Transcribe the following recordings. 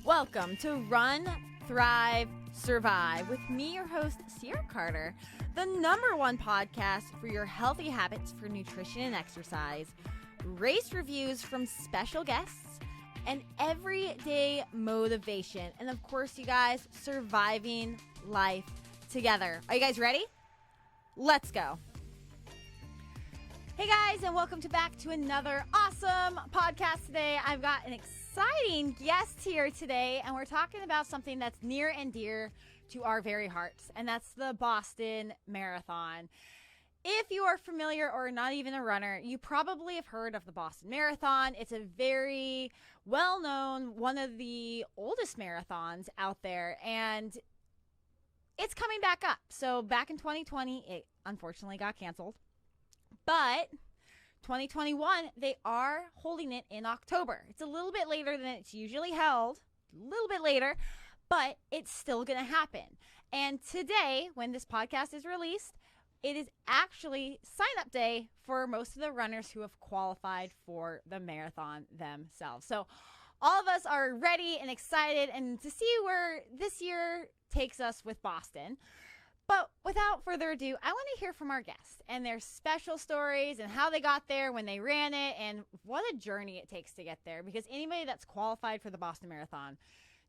Welcome to Run, Thrive, Survive with me, your host, Sierra Carter, the #1 podcast for your healthy habits for nutrition and exercise, race reviews from special guests, and everyday motivation. And of course, you guys, surviving life together. Are you guys ready? Let's go. Hey guys, and welcome back to another awesome podcast today. I've got an exciting guest here today, and we're talking about something that's near and dear to our very hearts, and that's the Boston Marathon. If you are familiar or not even a runner, you probably have heard of the Boston Marathon. It's a very well-known, one of the oldest marathons out there, and it's coming back up. So back in 2020, it unfortunately got canceled. But 2021, they are holding it in October. It's a little bit later than it's usually held, a little bit later, but it's still going to happen. And today, when this podcast is released, it is actually sign-up day for most of the runners who have qualified for the marathon themselves. So all of us are ready and excited and to see where this year takes us with Boston. But without further ado, I want to hear from our guests and their special stories and how they got there when they ran it and what a journey it takes to get there. Because anybody that's qualified for the Boston Marathon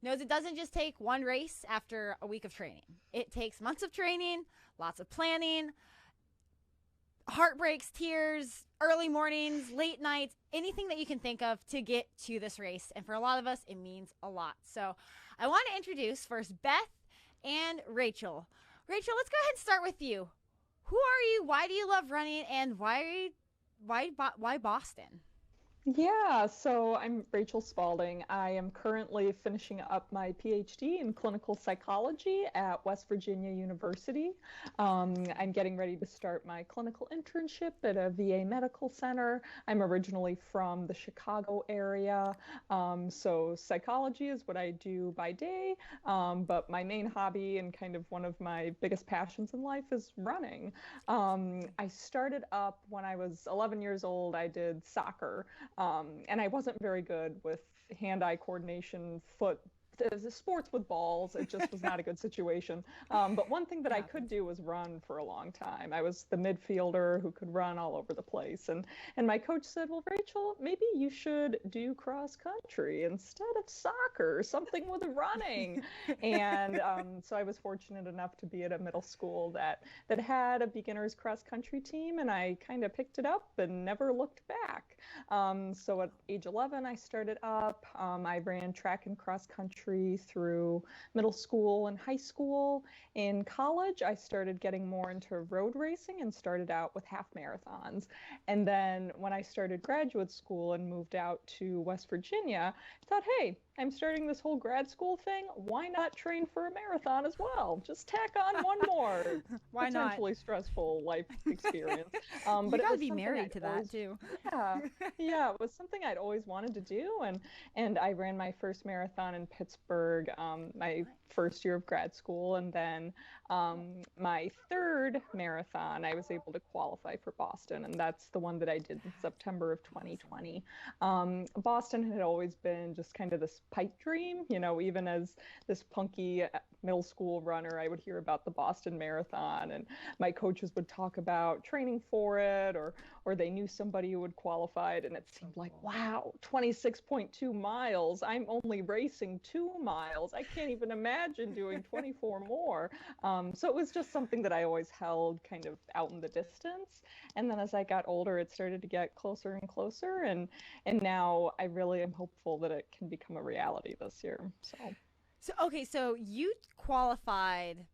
knows it doesn't just take one race after a week of training. It takes months of training, lots of planning, heartbreaks, tears, early mornings, late nights, anything that you can think of to get to this race. And for a lot of us, it means a lot. So I want to introduce first Beth and Rachael. Rachael, let's go ahead and start with you. Who are you? Why do you love running? And why Boston? Yeah, so I'm Rachael Spalding. I am currently finishing up my PhD in clinical psychology at West Virginia University. I'm getting ready to start my clinical internship at a VA medical center. I'm originally from the Chicago area, so psychology is what I do by day, but my main hobby and kind of one of my biggest passions in life is running. I started up when I was 11 years old. I did soccer. And I wasn't very good with hand-eye coordination, the sports with balls. It just was not a good situation. But one thing that I could do was run for a long time. I was the midfielder who could run all over the place. And my coach said, well, Rachael, maybe you should do cross country instead of soccer, something with running. And so I was fortunate enough to be at a middle school that had a beginner's cross country team, and I kind of picked it up and never looked back. So at age 11, I started up. I ran track and cross country through middle school and high school. In college, I started getting more into road racing and started out with half marathons. And then when I started graduate school and moved out to West Virginia, I thought, hey, I'm starting this whole grad school thing. Why not train for a marathon as well? Just tack on one more Why not? Potentially stressful life experience. But you gotta be married to that too. Yeah, it was something I'd always wanted to do, and I ran my first marathon in Pittsburgh my first year of grad school, and then my third marathon, I was able to qualify for Boston, and that's the one that I did in September of 2020. Boston had always been just kind of this pipe dream, even as this punky middle school runner, I would hear about the Boston Marathon, and my coaches would talk about training for it, or they knew somebody who had qualified, and it seemed like, wow, 26.2 miles. I'm only racing 2 miles. I can't even imagine doing 24 more. So it was just something that I always held kind of out in the distance. And then as I got older, it started to get closer and closer. And now I really am hopeful that it can become a reality this year. So you qualified.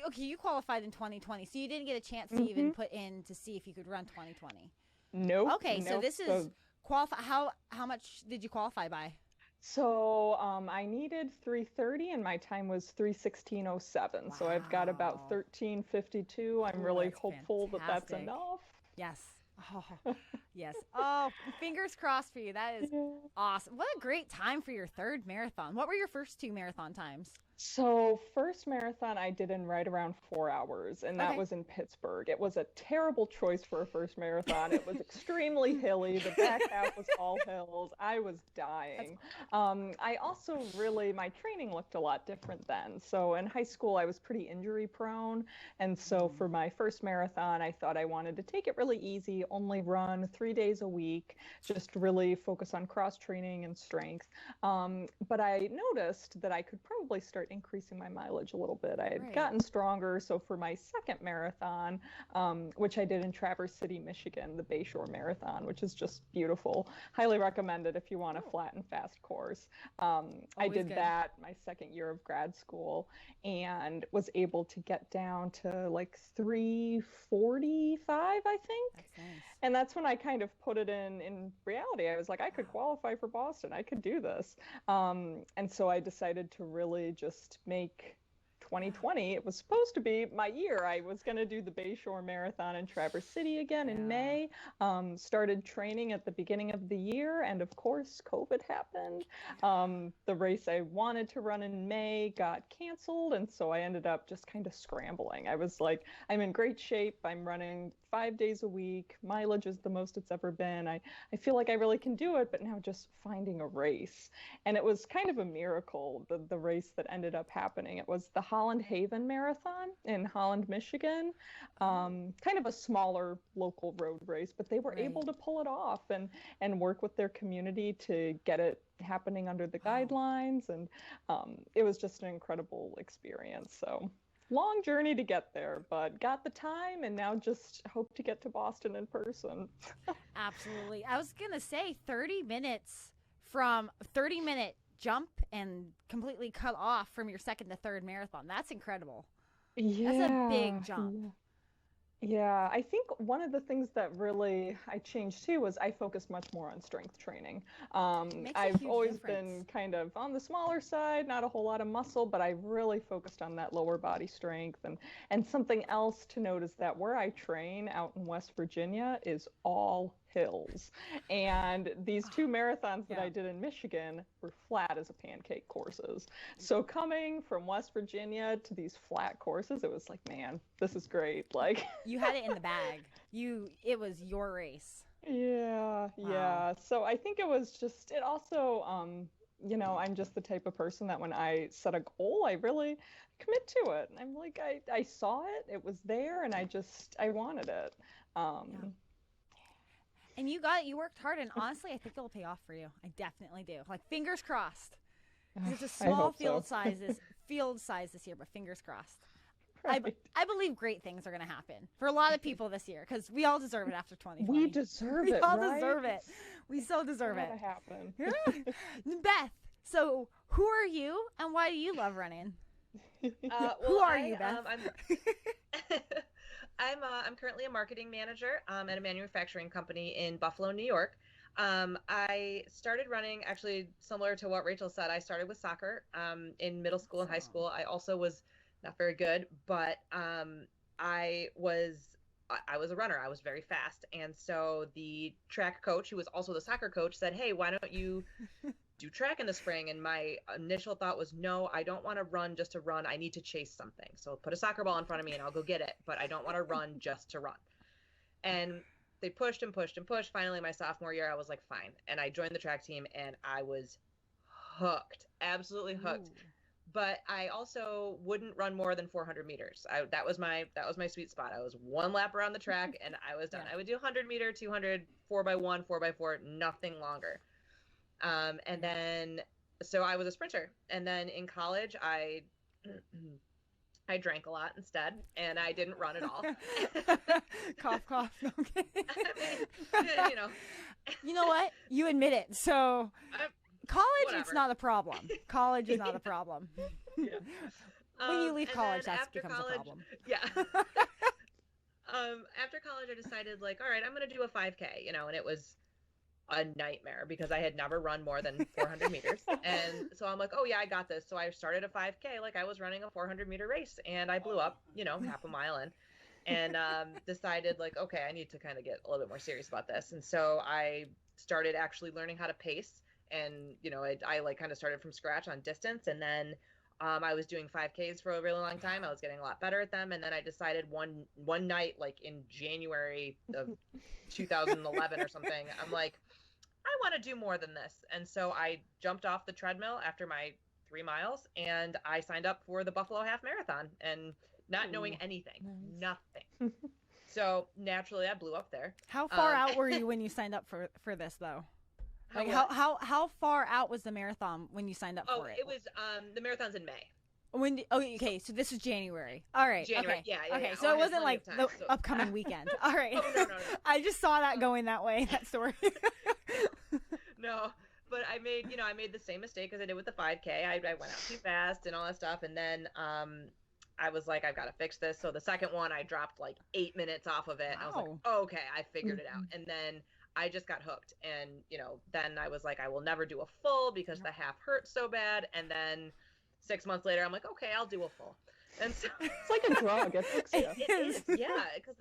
Okay, you qualified in 2020, so you didn't get a chance to even put in to see if you could run 2020. Nope. Okay, so this is qualify. How much did you qualify by? So I needed 3:30, and my time was 3:16:07. Wow. So I've got about 13:52. I'm really hopeful that that's enough. Yes. Oh, yes. Oh, fingers crossed for you. That is awesome. What a great time for your third marathon. What were your first two marathon times? So first marathon I did in right around 4 hours, and that Okay. was in Pittsburgh. It was a terrible choice for a first marathon. It was extremely hilly. The back half was all hills. I was That's dying. I also really, my training looked a lot different then. So in high school, I was pretty injury prone. And so mm, for my first marathon, I thought I wanted to take it really easy, only run 3 days a week, just really focus on cross training and strength. But I noticed that I could probably start increasing my mileage a little bit. I had right. gotten stronger. So for my second marathon, which I did in Traverse City, Michigan, the Bayshore Marathon, which is just beautiful. Highly recommend it if you want a Oh, flat and fast course. I always did good. that my second year of grad school and was able to get down to like 3:45, I think. That's nice. And that's when I kind of put it in reality. I was like, I could qualify for Boston. I could do this. And so I decided to really just make Yeah. 2020. It was supposed to be my year. I was going to do the Bayshore Marathon in Traverse City again in Yeah. May. Started training at the beginning of the year, and of course, COVID happened. The race I wanted to run in May got canceled, and so I ended up just kind of scrambling. I was like, I'm in great shape. I'm running 5 days a week. Mileage is the most it's ever been. I feel like I really can do it, but now just finding a race. And it was kind of a miracle, the race that ended up happening. It was the Holland Haven Marathon in Holland, Michigan. Oh, Kind of a smaller local road race, but they were able right. to pull it off and work with their community to get it happening under the Wow. guidelines. And it was just an incredible experience. So long journey to get there, but got the time and now just hope to get to Boston in person. Absolutely. I was going to say 30 minutes from 30-minute jump and completely cut off from your second to third marathon. That's incredible. That's a Yeah, big jump. yeah. Yeah, I think one of the things that really I changed too was I focused much more on strength training. Makes a I've huge always difference. been kind of on the smaller side, not a whole lot of muscle, but I really focused on that lower body strength. And something else to note is that where I train out in West Virginia is all hills. And these two marathons that Yeah. I did in Michigan were flat as a pancake courses. So coming from West Virginia to these flat courses, it was like, man, this is great. Like You had it in the bag. It was your race. yeah, Wow. yeah. So I think it was just, it also, I'm just the type of person that when I set a goal, I really commit to it. And I'm like, I saw it, it was there, and I wanted it. Yeah. Um, And you got it. You worked hard, and honestly, I think it'll pay off for you. I definitely do. Like fingers crossed, because it's a I small hope so. field size this year, but fingers crossed. Right. I believe great things are going to happen for a lot of people this year because we all deserve it after We 2020. deserve We it, all right? deserve it. We so It's deserve it. gotta happen. Yeah. Beth, so who are you and why do you love running? Who Well, are you, Beth? I'm currently a marketing manager at a manufacturing company in Buffalo, New York. I started running actually similar to what Rachel said. I started with soccer in middle school and high Awesome. school. I also was not very good, but I was I was a runner. I was very fast, and so the track coach, who was also the soccer coach, said, "Hey, why don't you do track in the spring?" And my initial thought was, no, I don't want to run just to run. I need to chase something. So put a soccer ball in front of me and I'll go get it. But I don't want to run just to run. And they pushed and pushed and pushed. Finally, my sophomore year, I was like, fine. And I joined the track team and I was hooked, absolutely hooked. Ooh. But I also wouldn't run more than 400 meters. That was my sweet spot. I was one lap around the track and I was done. Yeah. I would do 100-meter, 200, 4x1, 4x4, nothing longer. And Yeah. then, so I was a sprinter. And then in college, I drank a lot instead, and I didn't run at all. Cough, cough. Okay. I mean, you know, You know what? You admit it. So I, college, it's whatever. not a problem. College is not a problem. Yeah. When you leave And college, then that after becomes college, a problem. yeah. After college, I decided like, all right, I'm gonna do a 5K, and it was a nightmare because I had never run more than 400 meters. And so I'm like, oh yeah, I got this. So I started a 5K like I was running a 400-meter race, and I blew up, half a mile in, and decided like, okay, I need to kind of get a little bit more serious about this. And so I started actually learning how to pace, and I like kind of started from scratch on distance, and then I was doing 5Ks for a really long time. I was getting a lot better at them. And then I decided one night, like in January of 2011 or something, I'm like, I want to do more than this. And so I jumped off the treadmill after my 3 miles and I signed up for the Buffalo Half Marathon and not knowing anything, nothing. So naturally I blew up there. How far out were you when you signed up for this though? Like how far out was the marathon when you signed up for it? It was the marathon's in May. Okay, so this was January. All right. January, okay. yeah. Okay, so it wasn't like the upcoming weekend. All right. No. I just saw that going that way, that story. No, but I made the same mistake as I did with the 5K. I went out too fast and all that stuff, and then I was like, I've got to fix this. So the second one, I dropped like 8 minutes off of it. Wow. I was like, oh, okay, I figured it out. And then I just got hooked. And, then I was like, I will never do a full because the half hurt so bad. And then 6 months later, I'm like, okay, I'll do a full. And so it's like a drug. It hooks you. It is, yeah. Because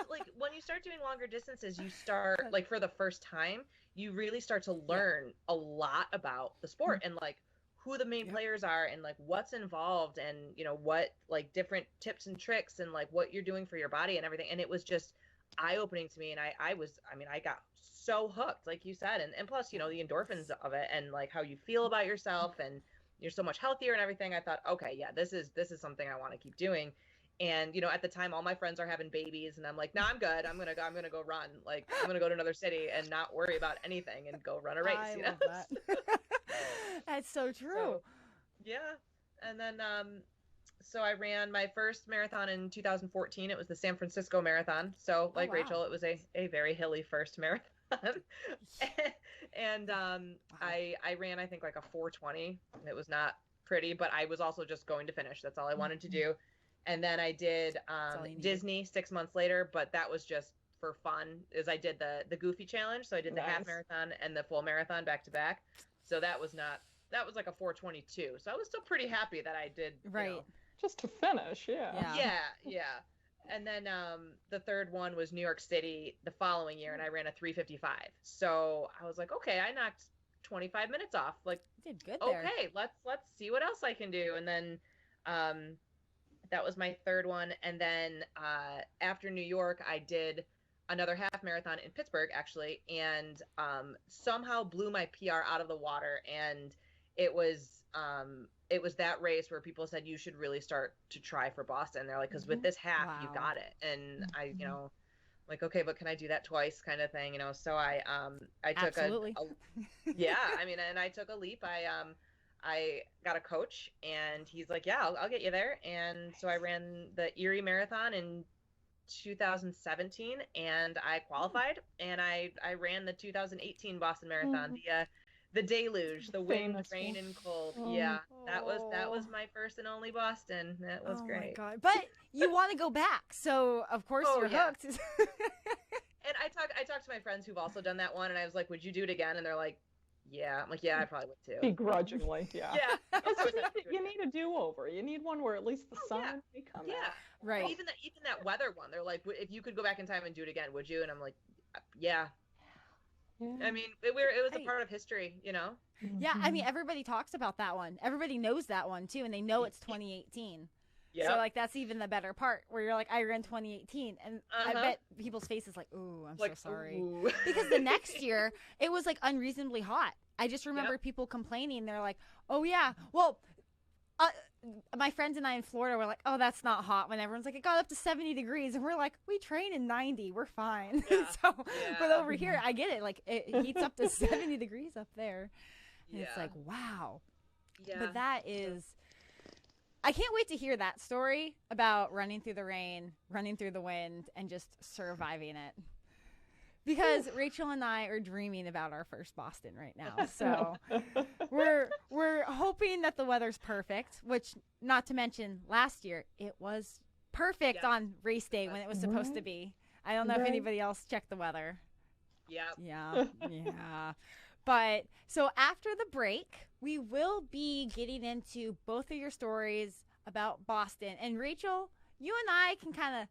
like when you start doing longer distances, you start like for the first time, you really start to learn a lot about the sport and like who the main players are and like what's involved and what like different tips and tricks and like what you're doing for your body and everything. And it was just eye-opening to me. And I got so hooked, like you said, and plus, the endorphins of it and like how you feel about yourself and you're so much healthier and everything. I thought, okay, yeah, this is something I want to keep doing. And, at the time, all my friends are having babies and I'm like, no, I'm good. I'm going to go run. Like, I'm going to go to another city and not worry about anything and go run a race. I love that. That's so true. So, yeah. And then, so I ran my first marathon in 2014. It was the San Francisco Marathon. So like Rachel, it was a very hilly first marathon. And I ran, I think like a 4:20. It was not pretty, but I was also just going to finish. That's all I wanted to do. And then I did Disney 6 months later, but that was just for fun. Is I did the Goofy Challenge, so I did the half marathon and the full marathon back to back. So that was like a 4:22. So I was still pretty happy that I did just to finish. Yeah. And then the third one was New York City the following year, and I ran a 3:55. So I was like, okay, I knocked 25 minutes off. Like, you did good there. Okay, let's see what else I can do. And then that was my third one. And then after New York, I did another half marathon in Pittsburgh, actually, and somehow blew my PR out of the water. And it was that race where people said you should really start to try for Boston. They're like, because with this half, you got it. And I, like, okay, but can I do that twice, kind of thing, So I took and I took a leap. I got a coach, and he's like, yeah, I'll get you there. And so I ran the Erie Marathon in 2017, and I qualified, and I ran the 2018 Boston Marathon, the deluge, the wind, rain, and cold. Yeah, that was my first and only Boston. That was great. Oh my God! But you want to go back, so of course you're hooked. And I talked to my friends who've also done that one, and I was like, "Would you do it again?" And they're like, "Yeah." I'm like, "Yeah, I probably would too." Begrudgingly, yeah. Yeah. You need a do-over. You need one where at least the sun may come out. Yeah, right. Well, even that weather one, they're like, "If you could go back in time and do it again, would you?" And I'm like, "Yeah." I mean, it was a part of history, Yeah, I mean, everybody talks about that one. Everybody knows that one too, and they know it's 2018. Yeah. So like that's even the better part, where you're like, I ran 2018, and I bet people's faces like, ooh, I'm like, so sorry, because the next year it was like unreasonably hot. I just remember people complaining. They're like, oh yeah, well. My friends and I in Florida were like, oh, that's not hot, when everyone's like, it got up to 70 degrees. And we're like, we train in 90. We're fine. But over here, I get it. Like, it heats up to 70 degrees up there. And it's like, wow. Yeah. But that is, I can't wait to hear that story about running through the rain, running through the wind, and just surviving it. Because Rachel and I are dreaming about our first Boston right now. So we're hoping that the weather's perfect, which, not to mention, last year it was perfect on race day when it was supposed to be. I don't know if anybody else checked the weather. Yeah. But so after the break, we will be getting into both of your stories about Boston. And Rachel, you and I can kind of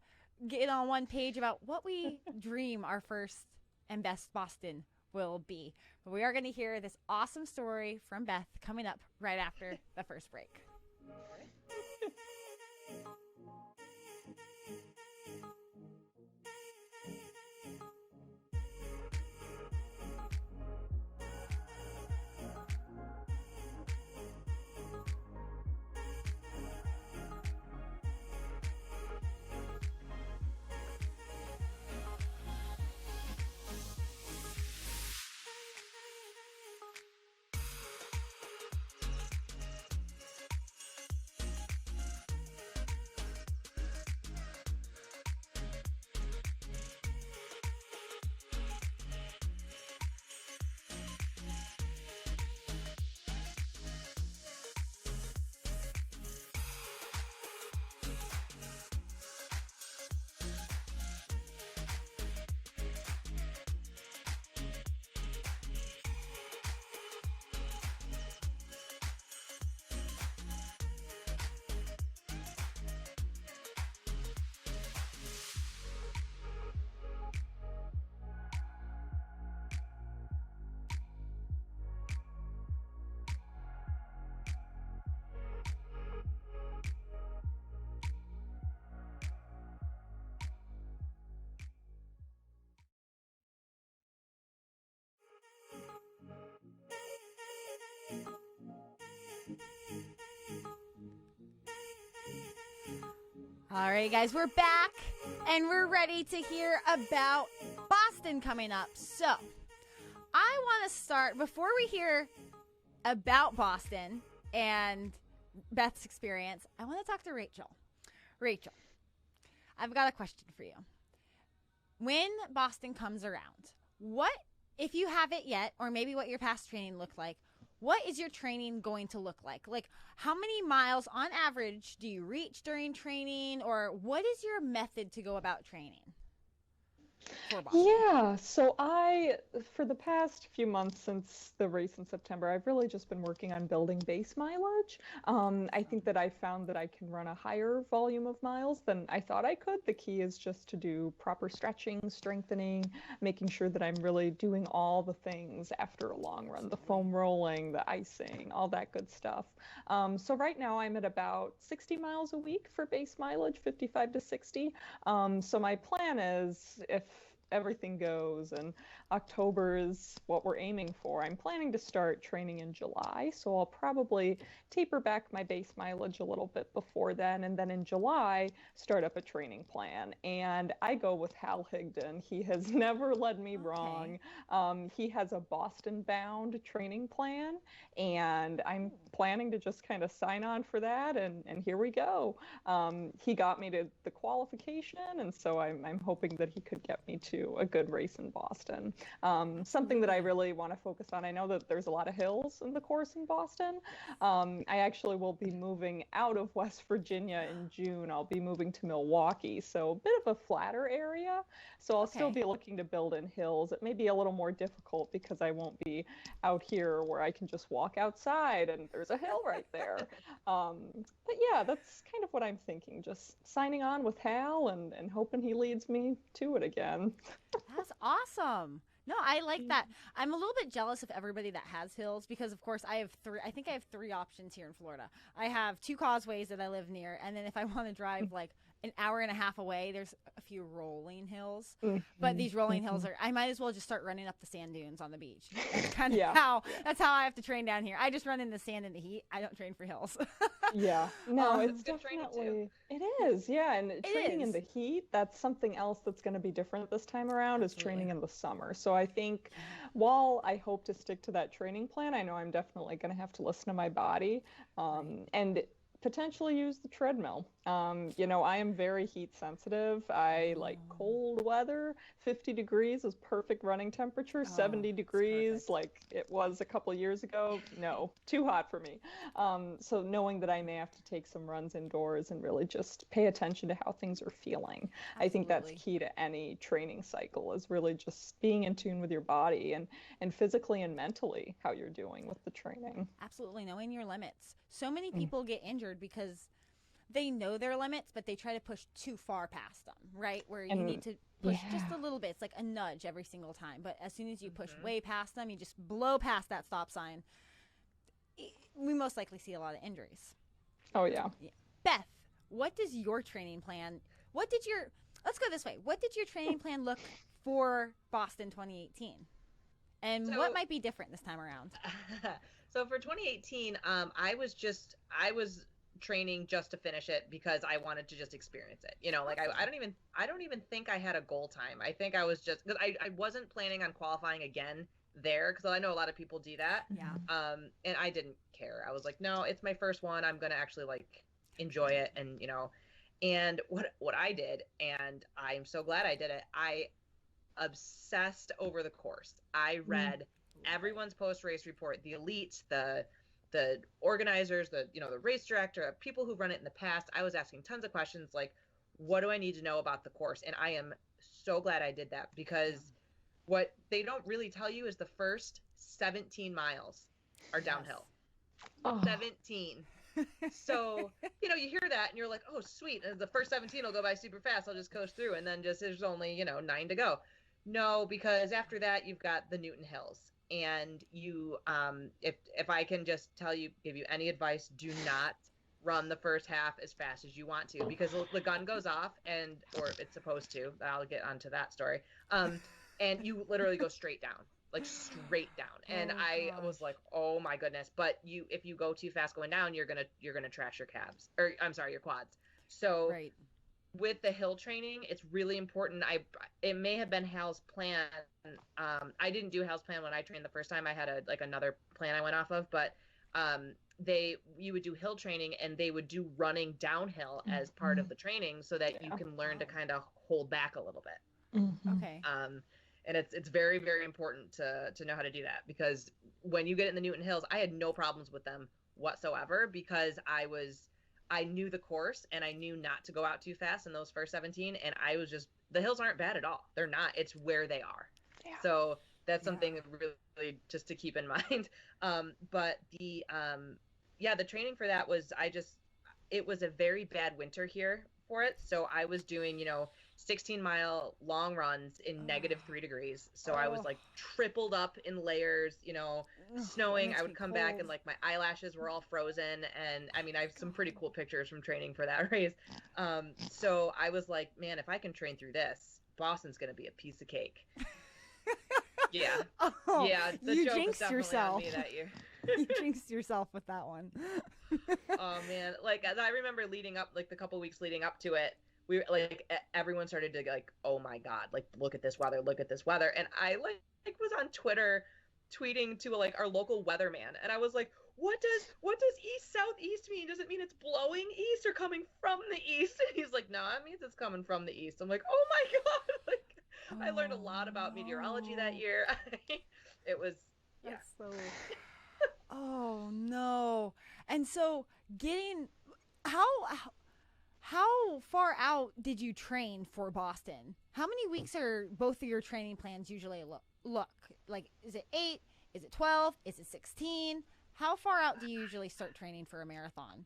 get on one page about what we dream our first and best Boston will be. But we are going to hear this awesome story from Beth coming up right after the first break. All right, guys, we're back, and we're ready to hear about Boston coming up. So, I want to start, before we hear about Boston and Beth's experience, I want to talk to Rachel. Rachel, I've got a question for you. When Boston comes around, what, if you haven't yet, or maybe what your past training looked like, what is your training going to look like? Like, how many miles on average do you reach during training, or what is your method to go about training for Boston? Yeah, so for the past few months since the race in September, I've really just been working on building base mileage. I think that I found that I can run a higher volume of miles than I thought I could. The key is just to do proper stretching, strengthening, making sure that I'm really doing all the things after a long run, the foam rolling, the icing, all that good stuff. So right now I'm at about 60 miles a week for base mileage, 55 to 60. So my plan is, if everything goes and October is what we're aiming for, I'm planning to start training in July, so I'll probably taper back my base mileage a little bit before then, and then in July start up a training plan. And I go with Hal Higdon. He has never led me wrong. He has a Boston bound training plan, and I'm planning to just kind of sign on for that, and here we go. He got me to the qualification, and so I'm hoping that he could get me to a good race in Boston. Something that I really want to focus on, I know that there's a lot of hills in the course in Boston. I actually will be moving out of West Virginia in June. I'll be moving to Milwaukee, so a bit of a flatter area. So I'll still be looking to build in hills. It may be a little more difficult because I won't be out here where I can just walk outside and there's a hill right there. But yeah, that's kind of what I'm thinking. Just signing on with Hal and hoping he leads me to it again. That's awesome. No, I like that. I'm a little bit jealous of everybody that has hills because, of course, I think I have three options here in Florida. I have two causeways that I live near, and then if I want to drive like an hour and a half away, there's a few rolling hills. But these rolling hills I might as well just start running up the sand dunes on the beach. That's kind of that's how I have to train down here. I just run in the sand and the heat. I don't train for hills. No, it's definitely, it is, and training in the heat, that's something else that's going to be different this time around. Is training in the summer. So I think while I hope to stick to that training plan, I know I'm definitely going to have to listen to my body and potentially use the treadmill. I am very heat sensitive. I like cold weather. 50 degrees is perfect running temperature. 70 degrees, like it was a couple years ago, no, too hot for me. So knowing that I may have to take some runs indoors and really just pay attention to how things are feeling. I think that's key to any training cycle, is really just being in tune with your body and physically and mentally how you're doing with the training. Absolutely, knowing your limits. So many people get injured because they know their limits, but they try to push too far past them, right? Where you need to push just a little bit. It's like a nudge every single time. But as soon as you push way past them, you just blow past that stop sign. We most likely see a lot of injuries. Oh, yeah. Beth, what does your training plan, let's go this way. What did your training plan look for Boston 2018? And what might be different this time around? So for 2018, I was training just to finish it because I wanted to just experience it. You know, like I don't even think I had a goal time. I think I was just, because I wasn't planning on qualifying again there, because I know a lot of people do that. Yeah. And I didn't care. I was like, no, it's my first one. I'm gonna actually like enjoy it, and and what I did, and I'm so glad I did it. I obsessed over the course. I read everyone's post-race report, the elites, the organizers, the race director, people who've run it in the past. I was asking tons of questions like, what do I need to know about the course? And I am so glad I did that, because what they don't really tell you is the first 17 miles are downhill. 17. So, you hear that and you're like, oh, sweet. The first 17 will go by super fast. I'll just coast through. And then there's only, 9 to go. No, because after that, you've got the Newton Hills. And you, if I can just give you any advice, do not run the first half as fast as you want to, because the gun goes off, or it's supposed to. I'll get onto that story. And you literally go straight down. Like straight down. And I was like, oh my goodness. But if you go too fast going down, you're gonna trash your calves, or I'm sorry, your quads. So with the hill training, it's really important. It may have been Hal's plan. I didn't do Hal's plan when I trained the first time. I had another plan I went off of, but you would do hill training, and they would do running downhill as part of the training, so that you can learn to kind of hold back a little bit. Okay. And it's very, very important to know how to do that, because when you get in the Newton Hills, I had no problems with them whatsoever, because I knew the course, and I knew not to go out too fast in those first 17. And I was the hills aren't bad at all. They're not. It's where they are. Yeah. So that's something really just to keep in mind. But the training for that was, it was a very bad winter here for it. So I was doing, 16-mile long runs in -3 degrees. So I was tripled up in layers, snowing. I would come back and my eyelashes were all frozen. And I mean, I have some pretty cool pictures from training for that race. So I was like, man, if I can train through this, Boston's going to be a piece of cake. Yeah. The you joke jinxed was yourself. on me that year. You jinxed yourself with that one. Oh man, as I remember leading up, the couple weeks leading up to it, we everyone started to oh my god, look at this weather, and I was on Twitter tweeting to our local weatherman, and I was like, what does east southeast mean? Does it mean it's blowing east or coming from the east? And he's like, no, it means it's coming from the east. I'm like, oh my god. I learned a lot about meteorology that year. It was That's so oh no. And so how far out did you train for Boston? How many weeks are both of your training plans usually look? Is it 8? Is it 12? Is it 16? How far out do you usually start training for a marathon?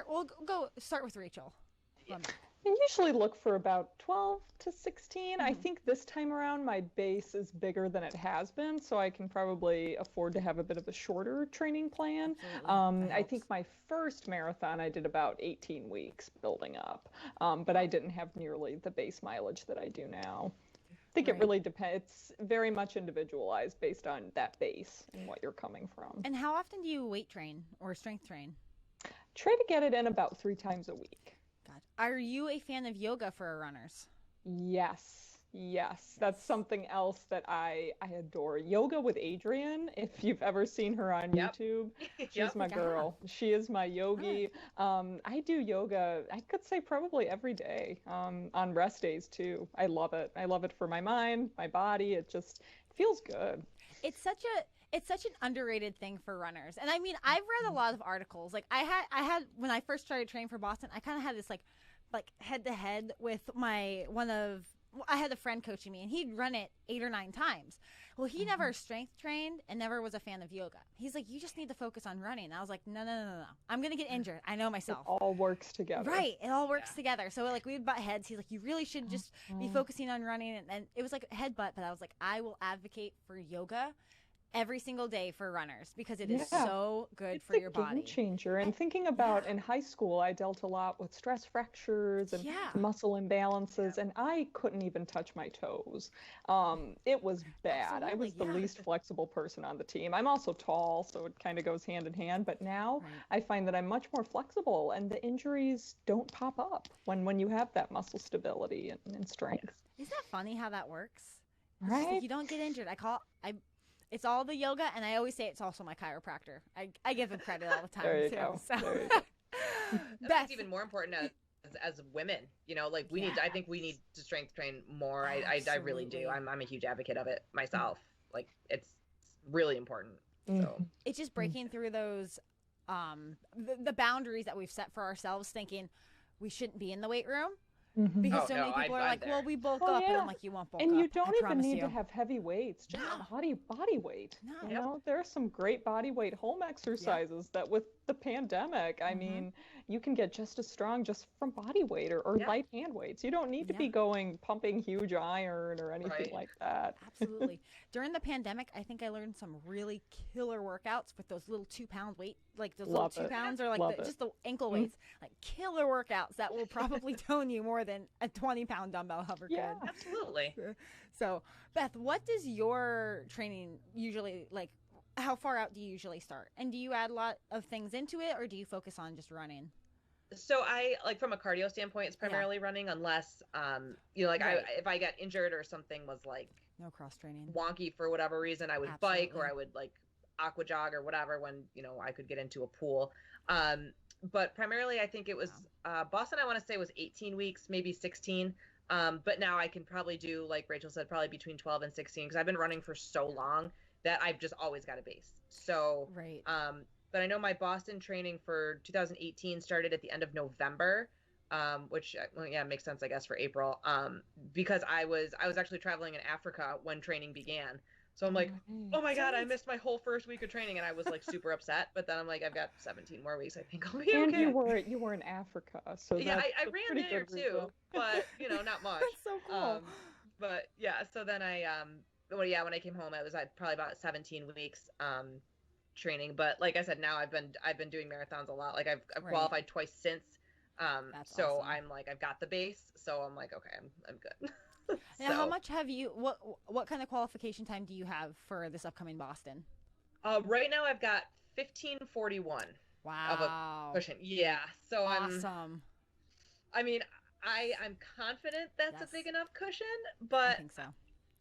We'll start with Rachel. I usually look for about 12 to 16. I think this time around my base is bigger than it has been, so I can probably afford to have a bit of a shorter training plan. I think my first marathon I did about 18 weeks building up, but I didn't have nearly the base mileage that I do now. I think it really depends. It's very much individualized based on that base and what you're coming from. And how often do you weight train or strength train? Try to get it in about 3 times a week. God. Are you a fan of yoga for runners? Yes. That's something else that I adore. Yoga with Adrienne, if you've ever seen her on YouTube, she's my girl. She is my yogi. I do yoga, I could say probably every day, on rest days too. I love it. I love it for my mind, my body. It feels good. It's such an underrated thing for runners. And I mean, I've read a lot of articles. I had when I first started training for Boston, I kind of had this like head to head with I had a friend coaching me, and he'd run it 8 or 9 times. Well, he never strength trained and never was a fan of yoga. He's like, you just need to focus on running. And I was like, no. I'm going to get injured. I know myself. It all works together. Right. It all works together. So we would butt heads. He's like, you really should just be focusing on running. And it was like a headbutt, but I was like, I will advocate for yoga every single day for runners because it is Yeah. so good It's for a your body. game changer. And thinking about in high school, I dealt a lot with stress fractures and Yeah. muscle imbalances, and I couldn't even touch my toes. It was bad. I was Absolutely, the yeah. least flexible person on the team. I'm also tall, so it kind of goes hand in hand. But now Right. I find that I'm much more flexible, and the injuries don't pop up when you have that muscle stability and strength. Isn't that funny how that works? It's just like Right? you don't get injured. It's all the yoga, and I always say it's also my chiropractor. I give him credit all the time There you too. go. So. There you go. That's Beth, even more important as women. Like I think we need to strength train more. I really do. Absolutely. I'm a huge advocate of it myself. Like it's really important. So Mhm. it's just breaking through those the boundaries that we've set for ourselves, thinking we shouldn't be in the weight room Mhm. because Oh, so many no, people are I'm like, well, there. we bulk Oh, up, and yeah. I'm like, you won't bulk And up. you don't I even promise need you. to have heavy weights, just No. body weight. No. You Yep. know, there are some great body weight home exercises that with the pandemic, I Mhm. mean, you can get just as strong just from body weight or Yeah. light hand weights. You don't need to be Yeah. going pumping huge iron or anything Right. like that. Absolutely. During the pandemic, I think I learned some really killer workouts with those little 2 pound weight, like those Love little it. 2 pounds, or like Love it. just the ankle Mhm. weights, like killer workouts that will probably tone you more than a 20-pound dumbbell hover Yeah. could. Absolutely. So, Beth, what does your training usually like? How far out do you usually start? And do you add a lot of things into it, or do you focus on just running? So I like from a cardio standpoint, it's primarily running, unless like Right. if I got injured or something was like No cross training. wonky for whatever reason, I would bike or Absolutely. I would like aqua jog or whatever when I could get into a pool. But primarily, I think it was Boston. I want to say was 18 weeks, maybe 16. But now I can probably do, like Rachel said, probably between 12 and 16 because I've been running for so long that I've just always got a base. So, Right. but I know my Boston training for 2018 started at the end of November, which makes sense, I guess, for April, because I was actually traveling in Africa when training began. So I'm like, oh my God, I missed my whole first week of training, and I was like super upset. But then I'm like, I've got 17 more weeks. I think I'll be And okay. you were in Africa, so Yeah, that's I a ran pretty there good too, result. but not much. That's so cool. But yeah, so then when I came home, I was probably about 17 weeks training. But like I said, now I've been doing marathons a lot. Like I've Right. qualified twice since. That's So awesome. I'm like, I've got the base, so I'm like, okay, I'm good. Now, how So, much have you? What kind of qualification time do you have for this upcoming Boston? right now I've got 15:41 of a Wow. cushion. Yeah. So Awesome. I'm confident that's Yes. a big enough cushion, I but think so.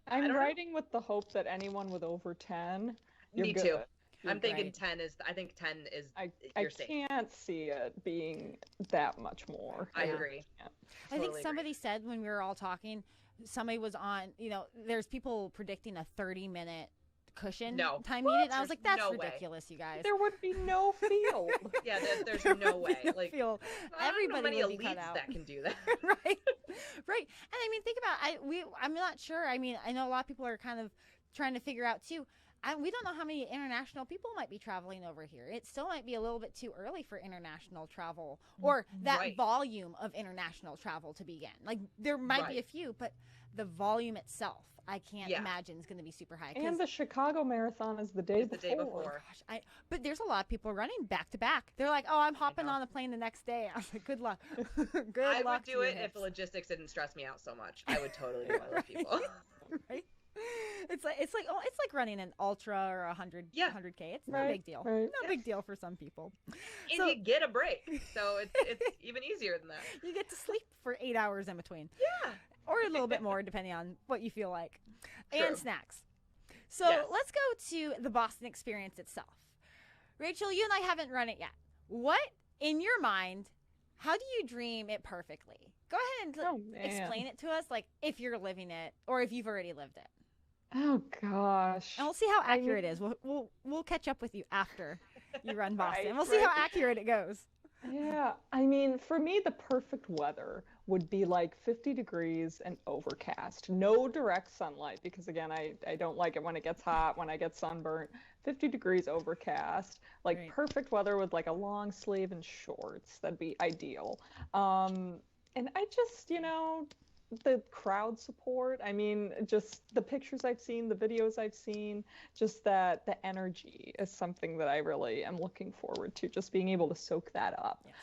I'm don't know. writing with the hope that anyone with over 10, you're me good. too. You're I'm thinking Right. 10 is. I think 10 is. I You're safe. can't see it being that much more. I Yeah. agree. Yeah. I think Totally somebody said when we were all talking, somebody was on. There's people predicting a 30-minute cushion No. time needed. And I was There's like, that's no way. ridiculous, you guys. There would be no field. Yeah, there's There no would be way. no Like field. I don't know Everybody many would be cut elites out. that can do that. right, right. And I mean, think about I'm not sure. I mean, I know a lot of people are kind of trying to figure out too. We don't know how many international people might be traveling over here. It still might be a little bit too early for international travel or that Right. volume of international travel to begin. Like there might be a Right. few, but the volume itself, I can't Yeah. imagine is going to be super high. And the Chicago Marathon is the day It's the day before. Gosh, but there's a lot of people running back to back. They're like, "Oh, I'm hopping know. on a plane the next day." I was like, "Good luck." Good I luck would to do your it if hips. the logistics didn't stress me out so much. I would totally do it with people. Right? It's like running an ultra or 100K. It's no Right, big deal. right. No big deal for some people. And So- you get a break, so it's even easier than that. You get to sleep for 8 hours in between, Yeah. or a little bit more depending on what you feel like, True. and snacks. So Yes. let's go to the Boston experience itself. Rachel, you and I haven't run it yet. What in your mind? How do you dream it perfectly? Go ahead and Oh, man. explain it to us, like if you're living it or if you've already lived it. Oh gosh. And we'll see how accurate it is. We'll catch up with you after you run Boston. Right, We'll see how right. accurate it goes. Yeah, I mean, for me, the perfect weather would be like 50 degrees and overcast. No direct sunlight because, again, I don't like it when it gets hot, when I get sunburnt. 50 degrees overcast, like Right. perfect weather with like a long sleeve and shorts. That'd be ideal. And I just, the crowd support. I mean, just the pictures I've seen, the videos I've seen, just that the energy is something that I really am looking forward to, just being able to soak that up. Yes.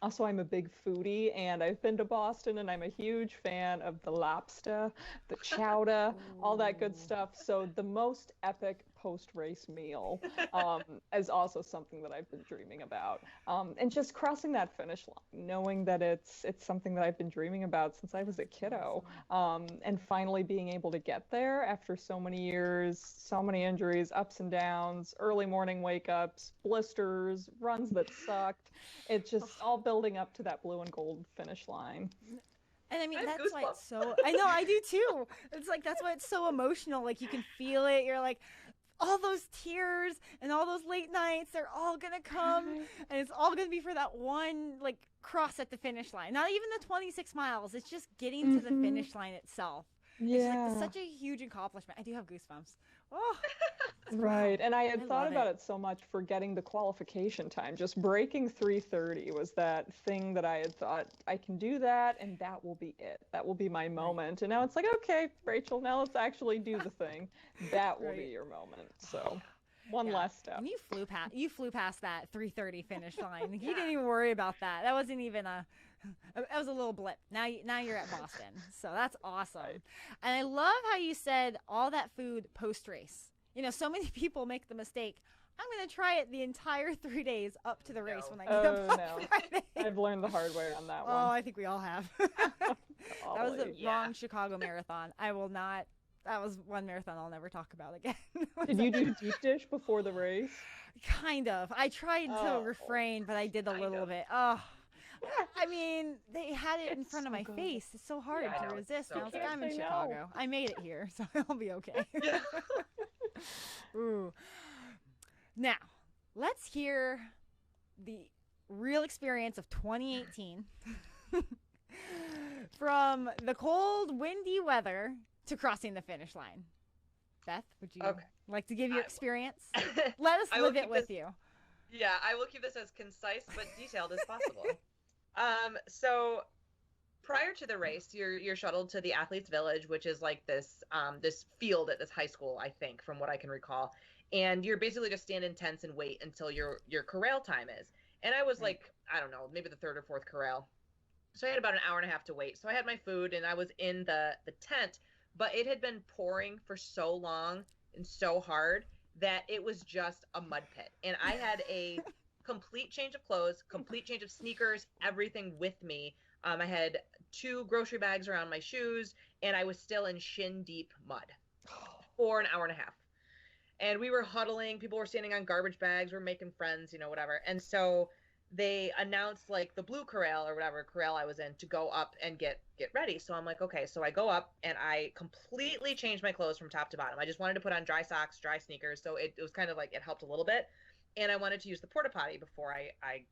Also, I'm a big foodie, and I've been to Boston, and I'm a huge fan of the lobster, the chowder, all that good stuff. So the most epic post-race meal is also something that I've been dreaming about. And just crossing that finish line, knowing that it's something that I've been dreaming about since I was a kiddo, and finally being able to get there after so many years, so many injuries, ups and downs, early morning wake-ups, blisters, runs that sucked. It's just all building up to that blue and gold finish line. And I mean, I have that's why goosebumps. it's so, I know, I do too. It's like, that's why it's so emotional. Like, you can feel it. You're like, all those tears and all those late nights, they're all going to come. And it's all going to be for that one, like, cross at the finish line. Not even the 26 miles. It's just getting to the finish line itself. Yeah. It's like such a huge accomplishment. I do have goosebumps. Oh, Right. And I had I thought love about it. it so much for getting the qualification time. Just breaking 3:30 was that thing that I had thought I can do that and that will be it. That will be my moment. And now it's like, okay, Rachel, now let's actually do the thing. That will be Right. your moment. So one Yeah. last step. And you flew past that 3:30 finish line. You didn't even worry about that. That wasn't even that was a little blip. Now you're at Boston. So that's awesome. Right. And I love how you said all that food post race. You know, so many people make the mistake. I'm going to try it the entire 3 days up to the race when I get up on no. Friday. I've learned the hard way on that Oh, one. I think we all have. That was the Golly. wrong Chicago marathon. I will not. That was one marathon I'll never talk about again. Did you do deep dish before the race? Kind of. I tried to Oh, refrain, but I did a kind little of. bit. Oh, I mean, they had it in It's front of so my good. face. It's so hard Yeah, I to know, it's resist. so And I was like, good. I'm in Can't say no. Chicago. I made it here, so I'll be okay. Yeah. Ooh. Now, let's hear the real experience of 2018 from the cold, windy weather to crossing the finish line. Beth, would you Okay. like to give your I- experience? Let us I will live it keep with this- you. Yeah, I will keep this as concise but detailed as possible. So prior to the race, you're shuttled to the athletes' village, which is like this field at this high school, I think, from what I can recall. And you're basically just stand in tents and wait until your corral time is. And I was Right. like, I don't know, maybe the third or fourth corral. So I had about an hour and a half to wait. So I had my food and I was in the tent, but it had been pouring for so long and so hard that it was just a mud pit. And I had a complete change of clothes, complete change of sneakers, everything with me. I had 2 grocery bags around my shoes, and I was still in shin deep mud for an hour and a half. And we were huddling, people were standing on garbage bags, we're making friends, whatever. And so they announced like the blue corral or whatever corral I was in to go up and get ready. So I'm like, okay. So I go up and I completely changed my clothes from top to bottom. I just wanted to put on dry socks, dry sneakers. So it was kind of like it helped a little bit. And I wanted to use the porta potty before I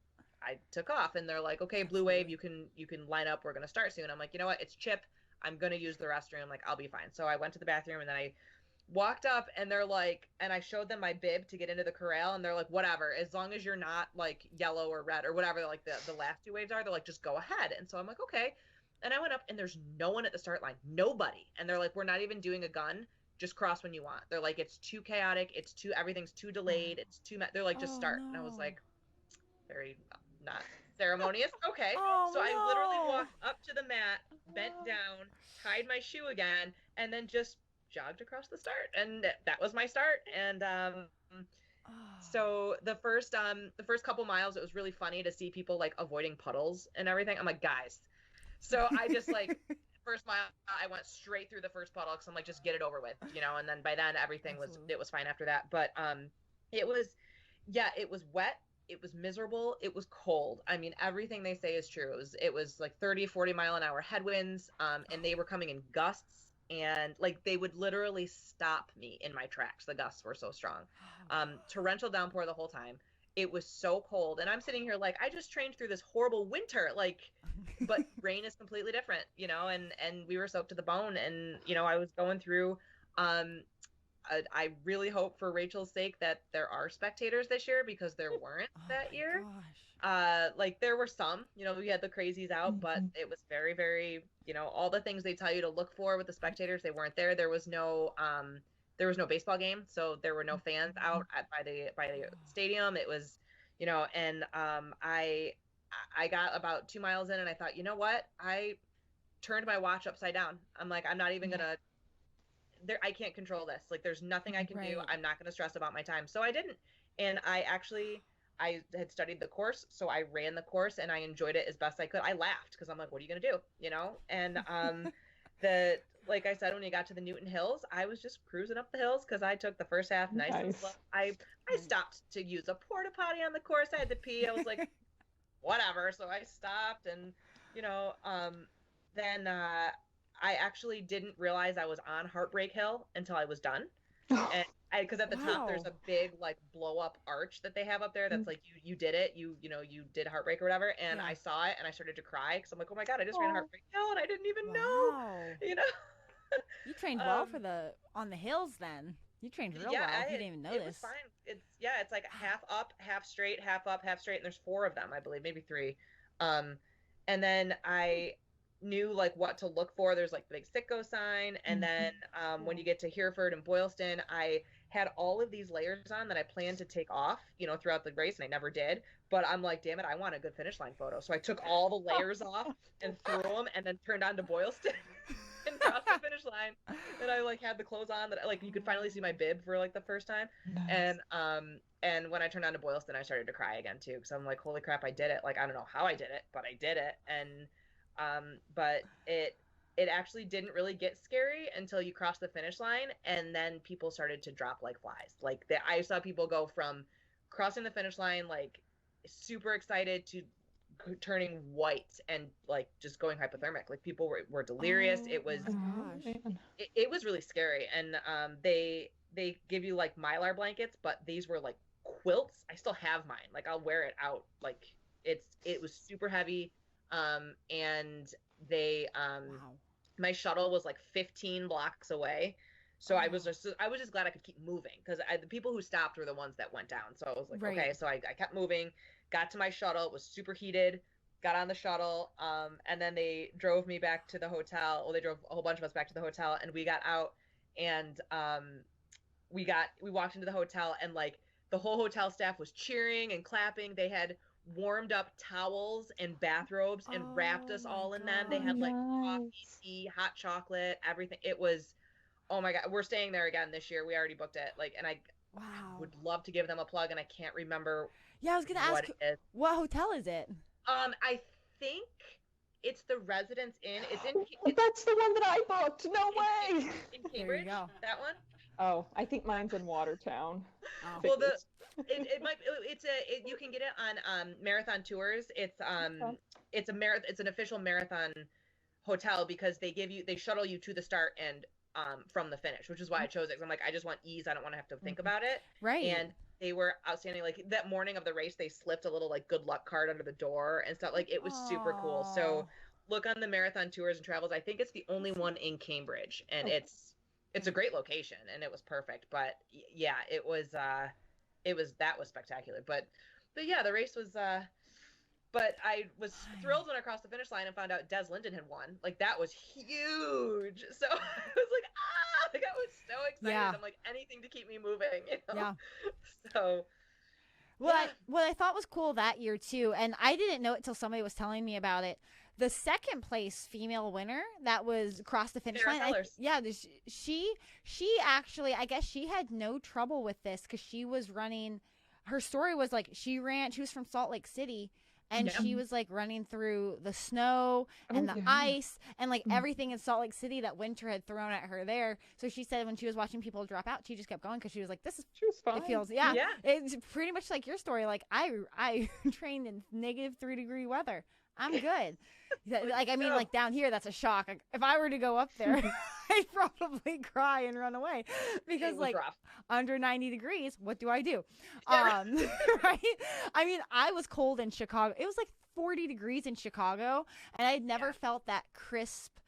took off. And they're like, okay, Blue Wave, you can line up. We're gonna start soon. I'm like, you know what? It's Chip. I'm gonna use the restroom. Like, I'll be fine. So I went to the bathroom and then I walked up and they're like, and I showed them my bib to get into the corral and they're like, whatever, as long as you're not like yellow or red or whatever, like the last 2 waves are, they're like, just go ahead. And so I'm like, okay. And I went up and there's no one at the start line, nobody. And they're like, we're not even doing a gun, just cross when you want. They're like, it's too chaotic, everything's too delayed, it's too they're like, just Oh, start. And I was no. like, very not ceremonious. Okay. Oh, So I literally no. walked up to the mat, bent down, tied my shoe again, and then just jogged across the start. And that was my start. And so the first couple miles, it was really funny to see people like avoiding puddles and everything. I'm like, guys. So I just like first mile, I went straight through the first puddle because I'm like, just get it over with, And then by then everything Absolutely. was fine after that. But it was wet. It was miserable. It was cold. I mean, everything they say is true. It was like 30, 40 mile an hour headwinds. And they were coming in gusts and like they would literally stop me in my tracks. The gusts were so strong. Torrential downpour the whole time. It was so cold. And I'm sitting here like, I just trained through this horrible winter. Like, but rain is completely different, and we were soaked to the bone. And, I was going through, I really hope for Rachel's sake that there are spectators this year, because there weren't that year. Like there were some, we had the crazies out, but it was very, very, all the things they tell you to look for with the spectators, they weren't there. There was no baseball game, so there were no fans out by the stadium. It was, and I got about 2 miles in and I thought, you know what? I turned my watch upside down. I'm like, I'm not even gonna. I can't control this. Like, there's nothing I can do. I'm not gonna stress about my time. So I didn't, and I had studied the course, so I ran the course and I enjoyed it as best I could. I laughed because I'm like, what are you gonna do? And like I said, when you got to the Newton Hills, I was just cruising up the hills because I took the first half nice and slow. I stopped to use a porta potty on the course. I had to pee. I was like, whatever. So I stopped, and then I actually didn't realize I was on Heartbreak Hill until I was done. And because at the top there's a big like blow up arch that they have up there that's like you did it, you did Heartbreak or whatever, and I saw it and I started to cry because I'm like, oh my god, I just ran Heartbreak Hill and I didn't even know. You trained well on the hills then. You trained real well. You didn't even know this. It was fine. It's like half up, half straight, half up, half straight, and there's 4 of them, I believe, maybe 3. And then I knew like what to look for. There's like the big Sitco sign, and then when you get to Hereford and Boylston, I had all of these layers on that I planned to take off, throughout the race, and I never did. But I'm like, damn it, I want a good finish line photo. So I took all the layers off and threw them, and then turned on to Boylston and crossed the finish line. And I like had the clothes on that like you could finally see my bib for like the first time. Nice. And when I turned on to Boylston, I started to cry again too, because I'm like, holy crap, I did it. Like, I don't know how I did it, but I did it. And but it actually didn't really get scary until you crossed the finish line, and then people started to drop like flies. Like I saw people go from crossing the finish line like super excited to turning white and like just going hypothermic. Like people were delirious. It was it was really scary. And they give you like Mylar blankets, but these were like quilts. I still have mine. Like I'll wear it out. Like it was super heavy. And they my shuttle was like 15 blocks away. So I was just glad I could keep moving, because the people who stopped were the ones that went down. So I was like, okay. So I kept moving, got to my shuttle. It was super heated, got on the shuttle. And then they drove me back to the hotel. Well, they drove a whole bunch of us back to the hotel, and we got out, and we walked into the hotel, and like the whole hotel staff was cheering and clapping. They had warmed up towels and bathrobes and wrapped us all in them. They had like coffee, tea, hot chocolate, everything. It was, oh my god, we're staying there again this year. We already booked it. Like, and I would love to give them a plug, and I can't remember. Yeah, I was gonna ask, what hotel is it? I think it's the Residence Inn. That's the one that I booked. No way. In Cambridge. That one. Oh, I think mine's in Watertown. Well, you can get it on Marathon Tours. It's an official marathon hotel, because they shuttle you to the start and from the finish, which is why I chose it. 'Cause I'm like, I just want ease. I don't want to have to think about it. Right. And they were outstanding. Like that morning of the race, they slipped a little like good luck card under the door and stuff. Like it was super cool. So look on the Marathon Tours and Travels. I think it's the only one in Cambridge, and it's a great location, and it was perfect. But yeah, that was spectacular. But yeah, the race was. But I was thrilled when I crossed the finish line and found out Des Linden had won. Like that was huge. So I was like, like I was so excited. Yeah. I'm like, anything to keep me moving. Yeah. So. What I thought was cool that year too, and I didn't know it till somebody was telling me about it. The second place female winner that was across the finish line. She actually, I guess she had no trouble with this, because she was running. Her story was like she was from Salt Lake City. And she was like running through the snow and the ice and like everything in Salt Lake City that winter had thrown at her there. So she said when she was watching people drop out, she just kept going, because she was like, she was fine. It feels, it's pretty much like your story. Like I trained in -3-degree weather. I'm good. Like, I mean, like down here, that's a shock. Like, if I were to go up there, I'd probably cry and run away, because like rough. Under 90 degrees, what do I do? Right? I mean, I was cold in Chicago. It was like 40 degrees in Chicago, and I'd never felt that crisp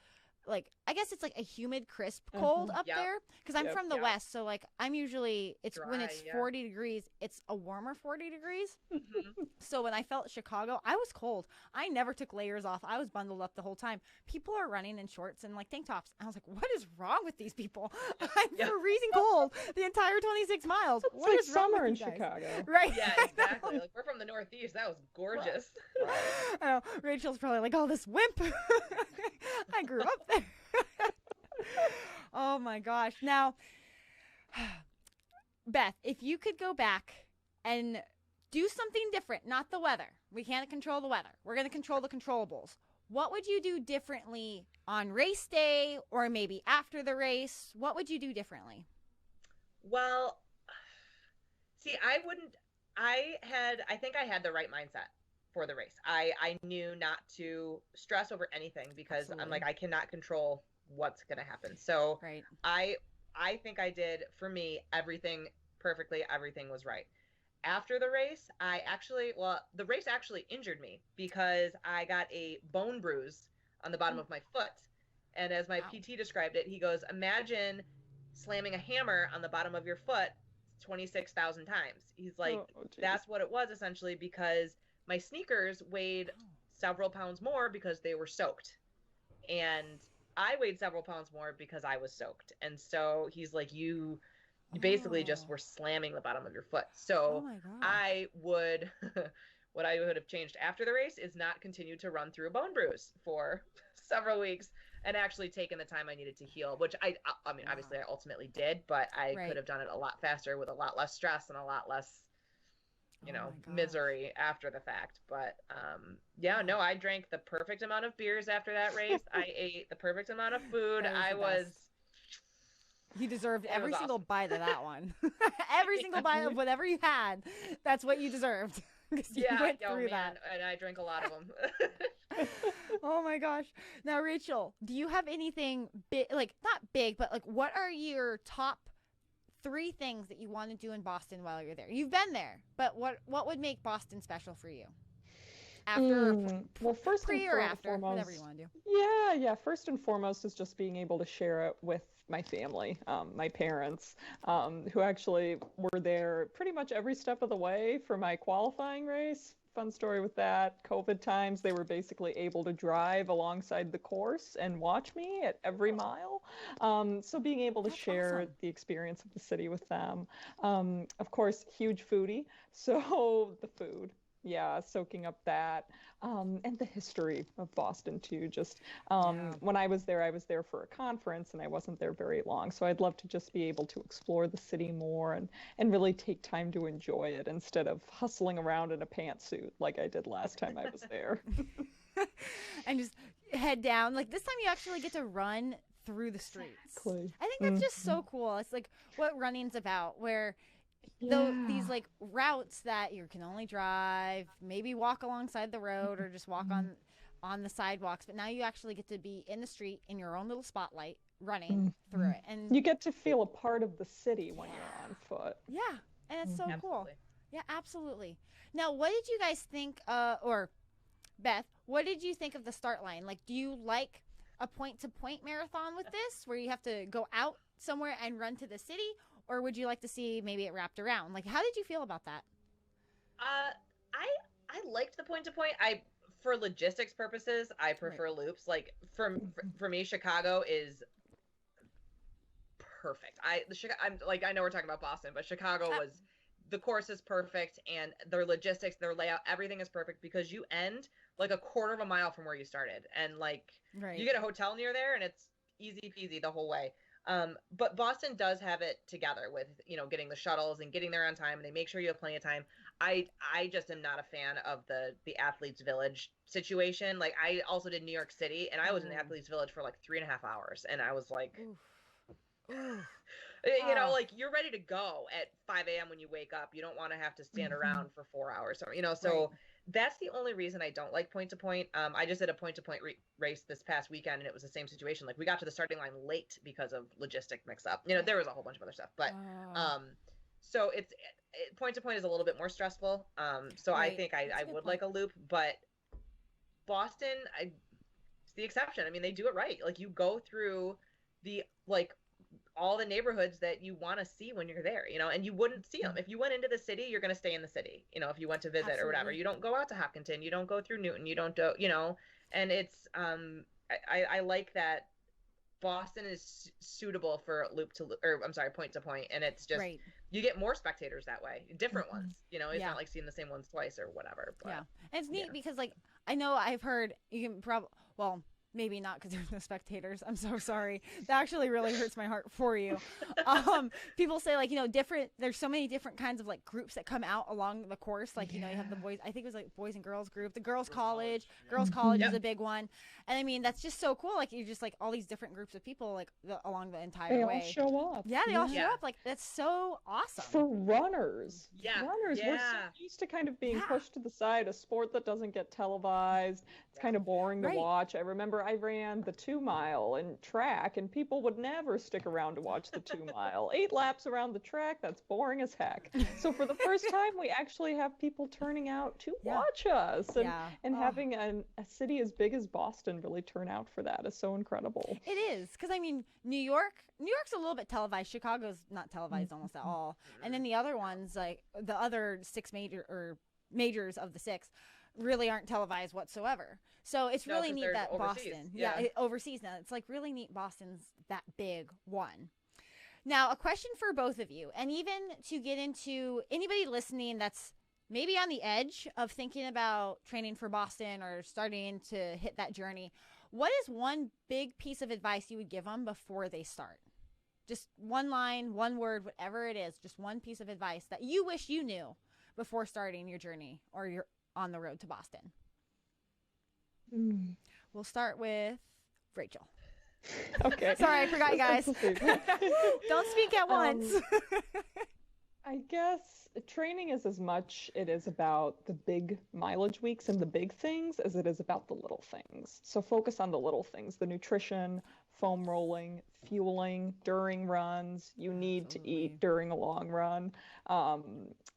like, I guess it's like a humid, crisp cold up Yep. there. Because I'm from the Yep. West, so like I'm usually when Dry, it's yeah. 40 degrees, it's a warmer 40 degrees. Mhm. So when I felt Chicago, I was cold. I never took layers off. I was bundled up the whole time. People are running in shorts and like tank tops. I was like, what is wrong with these people? I'm Yeah. freezing cold the entire 26 miles. It's What like is wrong summer with in you guys? Chicago. Right. Yeah, I know. exactly. Like, we're from the Northeast. That was gorgeous. I know. Rachel's probably like, oh, this wimp. I grew up there. Oh my gosh. Now, Beth, if you could go back and do something different, not the weather. We can't control the weather. We're going to control the controllables. What would you do differently on race day or maybe after the race? What would you do differently? Well, see, I think I had the right mindset for the race. I knew not to stress over anything because I'm like, I cannot control what's going to happen. So Right. I think I did, for me, everything perfectly. Everything was right. After the race, the race actually injured me because I got a bone bruise on the bottom of my foot. And as my Wow. PT described it, he goes, imagine slamming a hammer on the bottom of your foot 26,000 times. He's like, geez. that's what it was essentially, because my sneakers weighed several pounds more because they were soaked. And I weighed several pounds more because I was soaked. And so he's like, you basically just were slamming the bottom of your foot. So Oh my gosh. I would, what I would have changed after the race is not continue to run through a bone bruise for several weeks and actually taken the time I needed to heal, which I mean, obviously I ultimately did, but I Right. could have done it a lot faster with a lot less stress and a lot less, Oh my gosh. misery after the fact. But yeah, no, I drank the perfect amount of beers after that race. I ate the perfect amount of food. That was I the was best. You deserved It every was single awesome. bite of that one. Every single bite of whatever you had. That's what you deserved. 'Cause you went through that. and I drank a lot of them. Oh my gosh. Now, Rachel, do you have anything big, like not big, but like what are your top 3 things that you want to do in Boston while you're there? You've been there, but what would make Boston special for you? After, well, first pre and or after, foremost, whatever you want to do. yeah. First and foremost is just being able to share it with my family, my parents, who actually were there pretty much every step of the way for my qualifying race. Fun story with that. COVID times, they were basically able to drive alongside the course and watch me at every mile. So being able to That's share awesome. the experience of the city with them. Of course, huge foodie. So the food. Yeah, soaking up that, and the history of Boston too. Just when I was there for a conference, and I wasn't there very long. So I'd love to just be able to explore the city more and really take time to enjoy it instead of hustling around in a pantsuit like I did last time I was there. And just head down. Like this time you actually get to run through the streets. Exactly. I think that's just so cool. It's like what running's about, where these like routes that you can only drive, maybe walk alongside the road or just walk on the sidewalks, but now you actually get to be in the street in your own little spotlight running through it. And you get to feel a part of the city when you're on foot. yeah, and it's so cool. Absolutely. Yeah, absolutely. Now, what did you guys think, or Beth, what did you think of the start line? Like, do you like a point-to-point marathon with this, where you have to go out somewhere and run to the city? Or would you like to see maybe it wrapped around? Like, how did you feel about that? I liked the point to point. For logistics purposes, I prefer loops. Like for me, Chicago is perfect. I'm like, I know we're talking about Boston, but Chicago was, the course is perfect, and their logistics, their layout, everything is perfect because you end like a quarter of a mile from where you started, and like you get a hotel near there, and it's easy peasy the whole way. But Boston does have it together with, getting the shuttles and getting there on time, and they make sure you have plenty of time. I just am not a fan of the Athletes Village situation. Like, I also did New York City, and I was in Athletes Village for like 3.5 hours, and I was like, like, you're ready to go at 5 a.m. when you wake up. You don't want to have to stand around for 4 hours. So that's the only reason I don't like point to point. I just did a point to point race this past weekend, and it was the same situation. Like, we got to the starting line late because of logistic mix up. There was a whole bunch of other stuff, but so it's point to point is a little bit more stressful. So I think I would like a loop, but Boston, the exception. I mean, they do it right. Like, you go through the all the neighborhoods that you want to see when you're there, and you wouldn't see them if you went into the city. You're going to stay in the city, if you went to visit or whatever. You don't go out to Hopkinton, you don't go through Newton, you don't do, and it's I like that Boston is suitable for point to point, and it's just you get more spectators that way, different ones. It's not like seeing the same ones twice or whatever. But, and it's neat because I know I've heard you can probably maybe not because there's no spectators. I'm so sorry. That actually really hurts my heart for you. People say different. There's so many different kinds of groups that come out along the course. You have the boys. I think it was boys and girls group. The girls college. Girls college is a big one. And I mean that's just so cool. You're just all these different groups of people along the entire way. They all show up. Yeah, they all show up. That's so awesome. For runners. Yeah. Runners. We're so used to kind of being pushed to the side. A sport that doesn't get televised. It's kind of boring to watch. I remember I ran the 2 mile in track, and people would never stick around to watch the 2 mile. 8 laps around the track, that's boring as heck. So for the first time, we actually have people turning out to watch us. And having a city as big as Boston really turn out for that is so incredible. It is, because I mean, New York's a little bit televised. Chicago's not televised almost at all. And then the other ones, the other 6 majors of the 6, really aren't televised whatsoever. So it's really neat that overseas. Boston, overseas now. It's really neat Boston's that big one. Now, a question for both of you, and even to get into anybody listening that's maybe on the edge of thinking about training for Boston or starting to hit that journey. What is one big piece of advice you would give them before they start? Just one line, one word, whatever it is, just one piece of advice that you wish you knew before starting your journey or you're on the road to Boston. We'll start with Rachel. Okay. Sorry, I forgot you guys. Don't speak at once. I guess training is as much it is about the big mileage weeks and the big things as it is about the little things. So focus on the little things, the nutrition, foam rolling, fueling during runs. You need to eat during a long run,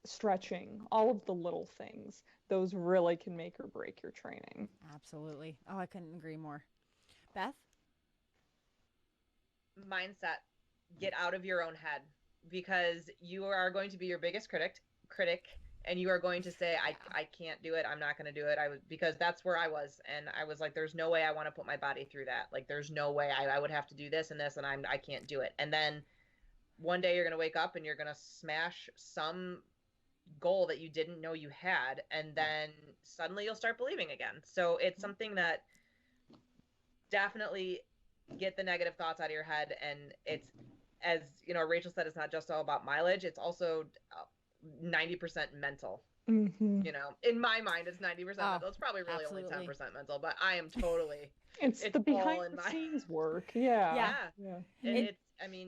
stretching, all of the little things. Those really can make or break your training. Absolutely. Oh, I couldn't agree more. Beth? Mindset. Get out of your own head, because you are going to be your biggest critic, and you are going to say, I can't do it. I'm not going to do it. Because that's where I was. And I was like, there's no way I want to put my body through that. There's no way I would have to do this and this, and I can't do it. And then one day you're going to wake up and you're going to smash some goal that you didn't know you had, and then suddenly you'll start believing again. So it's something that definitely get the negative thoughts out of your head. And it's, as Rachel said, it's not just all about mileage. It's also 90% mental. In my mind, it's 90% mental. It's probably really only 10% mental, but I am totally. It's the behind the scenes work. Yeah. And it's,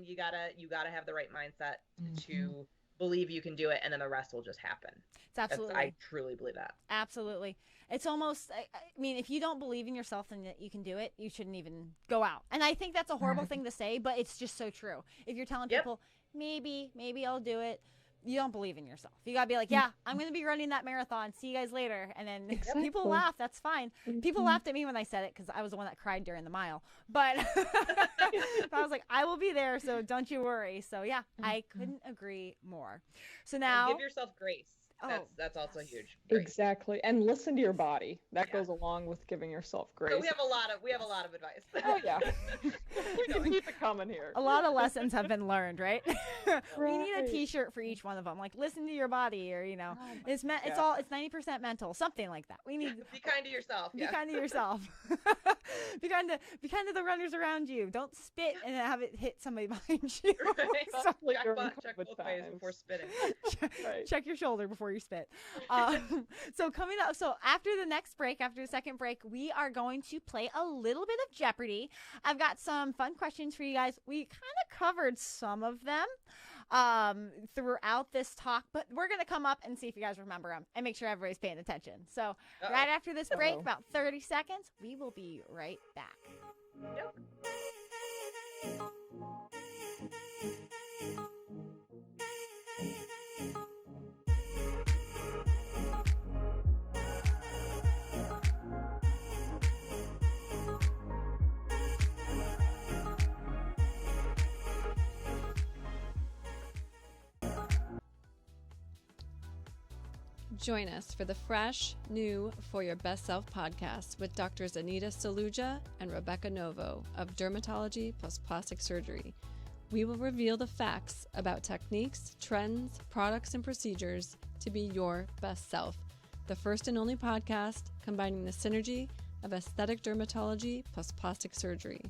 you gotta have the right mindset to believe you can do it, and then the rest will just happen. It's absolutely. I truly believe that. Absolutely. It's almost, if you don't believe in yourself and that you can do it, you shouldn't even go out. And I think that's a horrible thing to say, but it's just so true. If you're telling people, maybe I'll do it, you don't believe in yourself. You gotta be like, yeah, I'm gonna be running that marathon. See you guys later. And then people laugh. That's fine. People laughed at me when I said it because I was the one that cried during the mile. But I was like, I will be there, so don't you worry. So yeah, I couldn't agree more. So now, and give yourself grace. That's also huge. Grace. Exactly, and listen to your body. That goes along with giving yourself grace. So we have a lot of advice. Oh yeah, we can keep it coming here. A lot of lessons have been learned, right? We need a T-shirt for each one of them. Listen to your body, or it's 90% mental, something like that. We need be kind to yourself. Be kind to yourself. be kind to the runners around you. Don't spit and have it hit somebody behind you. Right. Check both ways before spitting. Check your shoulder before you spit. So coming up, after the second break, we are going to play a little bit of Jeopardy. I've got some fun questions for you guys. We kind of covered some of them throughout this talk, but we're going to come up and see if you guys remember them and make sure everybody's paying attention. So right after this break, about 30 seconds, we will be right back. Yep. Join us for the fresh, new For Your Best Self podcast with Drs. Anita Saluja and Rebecca Novo of Dermatology plus Plastic Surgery. We will reveal the facts about techniques, trends, products, and procedures to be your best self. The first and only podcast combining the synergy of aesthetic dermatology plus plastic surgery.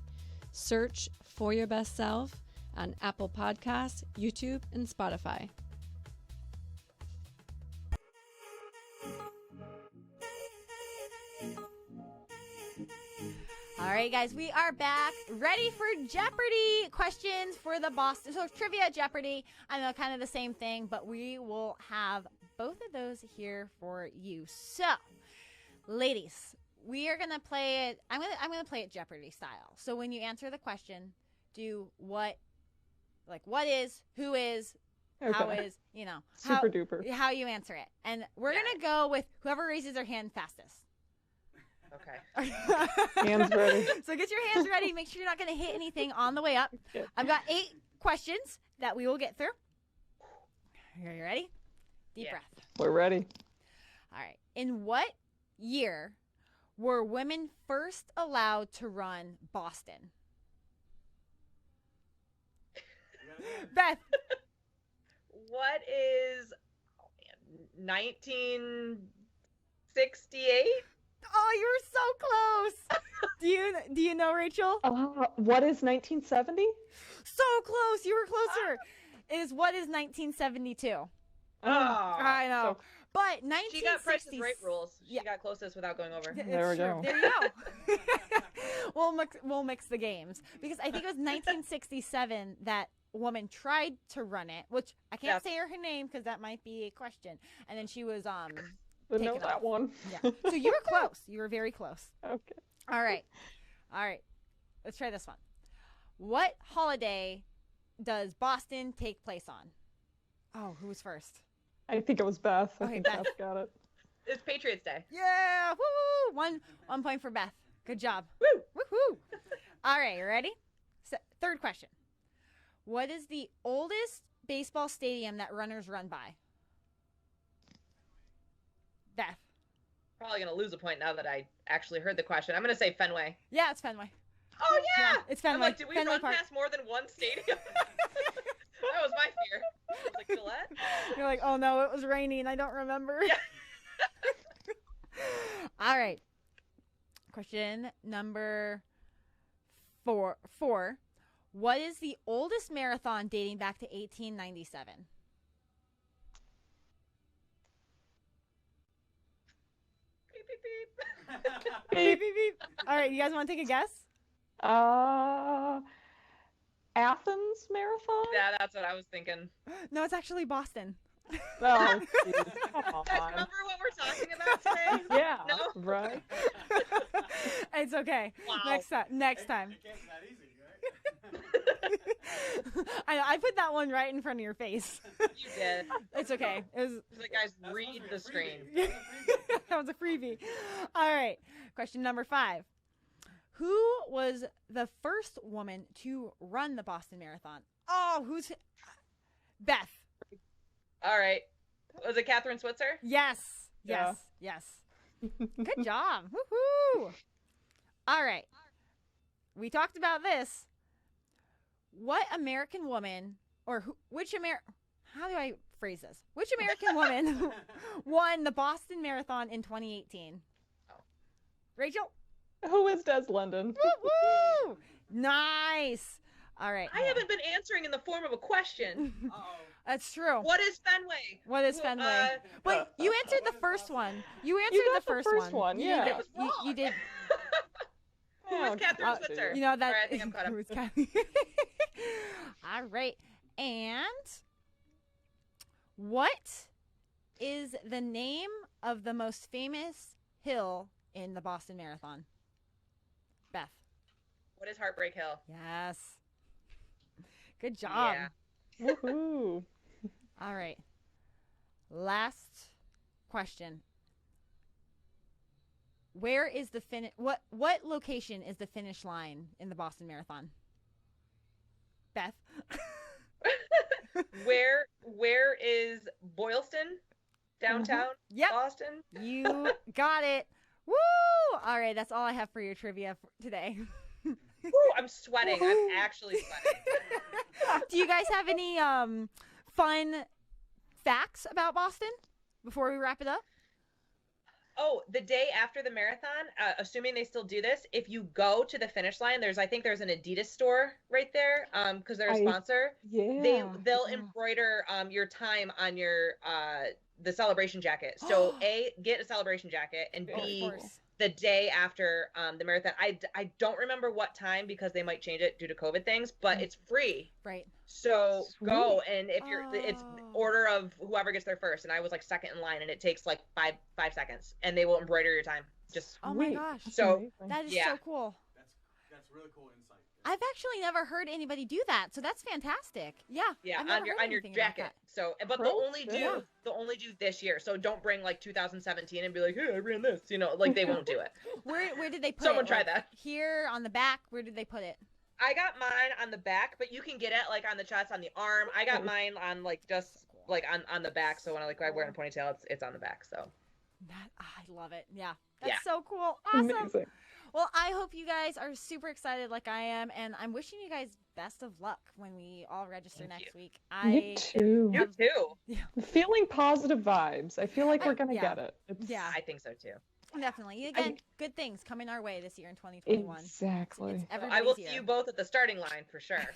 Search For Your Best Self on Apple Podcasts, YouTube, and Spotify. All right, guys, we are back, ready for Jeopardy questions for the Boston. So trivia, Jeopardy, I know, kind of the same thing, but we will have both of those here for you. So, ladies, we are gonna play it. I'm gonna play it Jeopardy style. So when you answer the question, do what is, who is, how is, Super duper. how you answer it, and we're gonna go with whoever raises their hand fastest. Okay. Hands ready. So get your hands ready. Make sure you're not going to hit anything on the way up. I've got 8 questions that we will get through. Are you ready? Deep breath. We're ready. All right. In what year were women first allowed to run Boston? Beth. What is 1968? Oh, you were so close. Do you know, Rachel? What is 1970? So close. You were closer. It is what is 1972? Oh, I know. So- But 1960. She got Price is Right rules. She Yeah. got closest without going over. There we go. There you go. we'll mix the games because I think it was 1967 that a woman tried to run it, which I can't say her name because that might be a question. And then she was Didn't know taken that off. one. Yeah. So you were close. You were very close. Okay. All right. Let's try this one. What holiday does Boston take place on? Oh, who was first? I think it was Beth. I Okay, think Beth. Beth got it. It's Patriots Day. Yeah. Woo! One point for Beth. Good job. Woo! Woohoo! All right, you ready? Third question. What is the oldest baseball stadium that runners run by? Beth. Probably going to lose a point now that I actually heard the question. I'm going to say Fenway. Yeah, it's Fenway. Oh, yeah! It's Fenway. I'm like, did we Fenway run Park. past more than one stadium? That was my fear. I was like, Gillette? You're like, oh no, it was raining. I don't remember. Yeah. All right. Question number four. What is the oldest marathon dating back to 1897? Beep, beep, beep. Beep, beep, beep. All right, you guys want to take a guess? Athens Marathon? Yeah, that's what I was thinking. No, it's actually Boston. Oh, geez. Come Guys, on. remember what we're talking about today? Yeah, No? right? It's okay. Wow. Next time. It can't be that easy, right? I know. I put that one right in front of your face. You did. It's okay. It was. It's like, guys, read the screen. That was a freebie. All right. Question number 5. Who was the first woman to run the Boston Marathon? Oh, who's Beth? All right. Was it Catherine Switzer? Yes. Yeah. Yes. Good job. Woohoo. All right. We talked about this. What American woman how do I phrase this? Which American woman won the Boston Marathon in 2018? Oh. Rachel? Who is Des Linden? Woo woo! Nice. All right. I haven't been answering in the form of a question. Uh-oh. That's true. What is Fenway? What is Fenway? But you answered the first one. You answered got the first one. yeah. It was wrong. You did. Who was Catherine Switzer? You know that. All right, I think I'm caught up. it was Kathy. All right. And what is the name of the most famous hill in the Boston Marathon? Beth. What is Heartbreak Hill? Yes. Good job. Yeah. Woohoo. All right. Last question. Where is the what location is the finish line in the Boston Marathon? Beth. Where is Boylston? downtown Yep. Boston. You got it. Woo! All right, that's all I have for your trivia today. Woo, I'm sweating. I'm actually sweating. Do you guys have any fun facts about Boston before we wrap it up? Oh, the day after the marathon, assuming they still do this, if you go to the finish line, I think there's an Adidas store right there, because they're a sponsor. Yeah. They'll embroider your time on your the celebration jacket. So A, get a celebration jacket, and B, the day after the marathon. I don't remember what time because they might change it due to COVID things, but it's free. Right. So go, and if it's order of whoever gets there first, and I was like second in line, and it takes like five seconds, and they will embroider your time. Just oh my gosh, so that is so cool. That's really cool insight. I've actually never heard anybody do that, so that's fantastic. Yeah. Yeah, I've never on your heard anything about jacket. that. So, but they'll only do this year. So don't bring like 2017 and be like, hey, I ran this. Like they won't do it. Where did they put Someone it? try Like, that. Here on the back. Where did they put it? I got mine on the back, but you can get it like on the chest, on the arm. I got mine on like just like on the back. So when I wear a ponytail, it's on the back. So I love it. Yeah, that's so cool. Awesome. Amazing. Well, I hope you guys are super excited like I am, and I'm wishing you guys best of luck when we all register next week. Me too. you too. Feeling positive vibes. I feel like we're gonna get it. I think so too. Definitely. Again, good things coming our way this year in 2021. Exactly. I will see you both at the starting line for sure.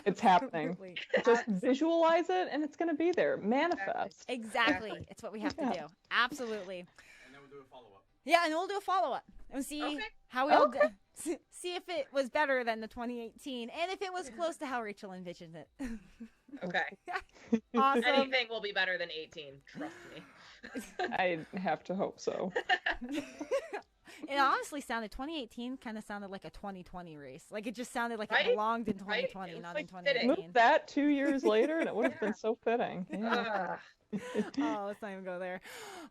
It's happening. Just visualize it, and it's gonna be there. Manifest. Exactly. It's what we have to do. Absolutely. And then we'll do a follow-up. Yeah, and we'll do a follow-up and see how we all did. See if it was better than the 2018, and if it was close to how Rachel envisioned it. Okay. Awesome. Anything will be better than 18. Trust me. I have to hope so. It honestly sounded 2018 kind of sounded like a 2020 race. Like it just sounded like it belonged in 2020, not in 2018. Move that 2 years later, and it would have been so fitting. Yeah. Oh, let's not even go there.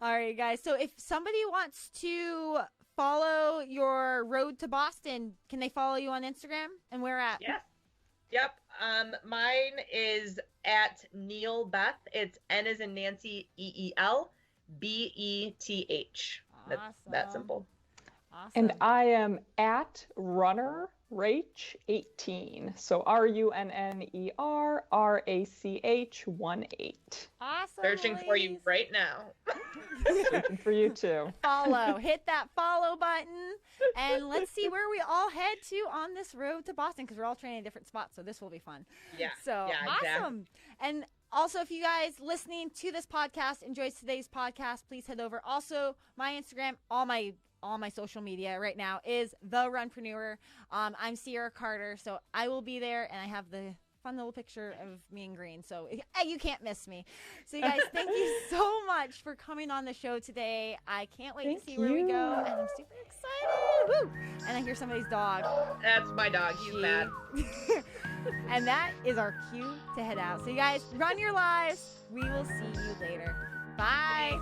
All right, guys. So if somebody wants to follow your road to Boston, can they follow you on Instagram? And where at? Yeah. Yep. Mine is at Neil Beth. It's N as in Nancy, EEL, BETH. Awesome. That simple. Awesome. And I am at runner Rach 18. So RUNNER RACH 18. Awesome. Searching for you ladies. right now. Searching for you too. Follow. Hit that follow button. And let's see where we all head to on this road to Boston, because we're all training in different spots. So this will be fun. Yeah. So yeah, awesome. exactly. And also, if you guys listening to this podcast enjoys today's podcast, please head over. Also, my Instagram, all my social media right now is The Runpreneur. I'm Sierra Carter, so I will be there, and I have the fun little picture of me in green, so you can't miss me. So you guys, thank you so much for coming on the show today. I can't wait to see where we go, and I'm super excited. Woo! And I hear somebody's dog. That's my dog. He's mad. And that is our cue to head out. So you guys, run your lives. We will see you later. Bye.